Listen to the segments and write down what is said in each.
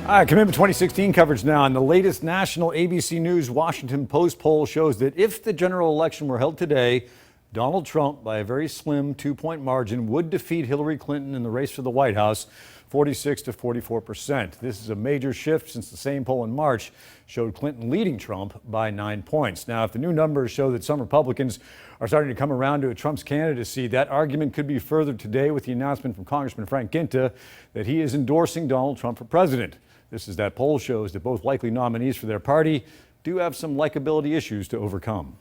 All right, Commitment 2016 coverage now. And the latest national ABC News Washington Post poll shows that if the general election were held today, Donald Trump, by a very slim 2-point margin, would defeat Hillary Clinton in the race for the White House, 46 to 44%. This is a major shift since the same poll in March showed Clinton leading Trump by 9 points. Now, if the new numbers show that some Republicans are starting to come around to Trump's candidacy, that argument could be furthered today with the announcement from Congressman Frank Guinta that he is endorsing Donald Trump for president. This is that poll shows that both likely nominees for their party do have some likability issues to overcome.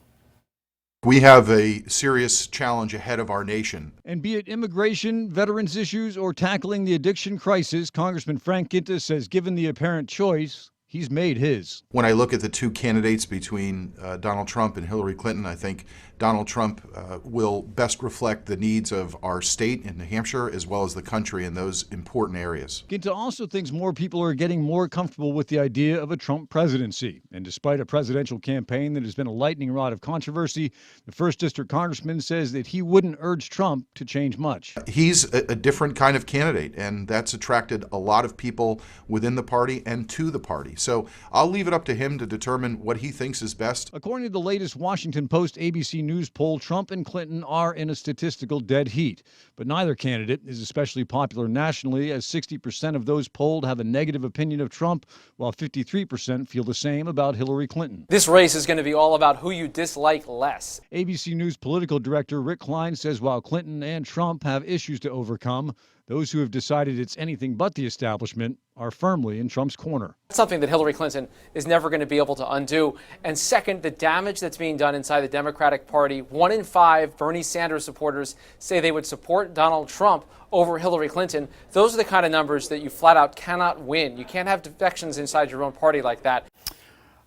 We have a serious challenge ahead of our nation. And be it immigration, veterans issues, or tackling the addiction crisis, Congressman Frank Guinta says given the apparent choice, he's made his. When I look at the two candidates between Donald Trump and Hillary Clinton, I think Donald Trump will best reflect the needs of our state in New Hampshire as well as the country in those important areas. Guinta also thinks more people are getting more comfortable with the idea of a Trump presidency. And despite a presidential campaign that has been a lightning rod of controversy, the 1st District Congressman says that he wouldn't urge Trump to change much. He's a different kind of candidate, and that's attracted a lot of people within the party and to the party. So I'll leave it up to him to determine what he thinks is best. According to the latest Washington Post ABC News poll, Trump and Clinton are in a statistical dead heat. But neither candidate is especially popular nationally, as 60% of those polled have a negative opinion of Trump, while 53% feel the same about Hillary Clinton. This race is going to be all about who you dislike less. ABC News political director Rick Klein says while Clinton and Trump have issues to overcome, those who have decided it's anything but the establishment are firmly in Trump's corner. Something that Hillary Clinton is never going to be able to undo. And second, the damage that's being done inside the Democratic Party. 1 in 5 Bernie Sanders supporters say they would support Donald Trump over Hillary Clinton. Those are the kind of numbers that you flat out cannot win. You can't have defections inside your own party like that.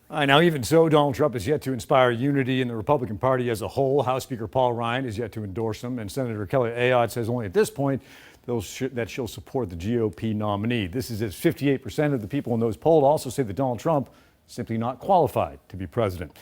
Now, even so, Donald Trump is yet to inspire unity in the Republican Party as a whole. House Speaker Paul Ryan is yet to endorse him, and Senator Kelly Ayotte says only at this point that she'll support the GOP nominee. This is as 58% of the people in those polled also say that Donald Trump is simply not qualified to be president.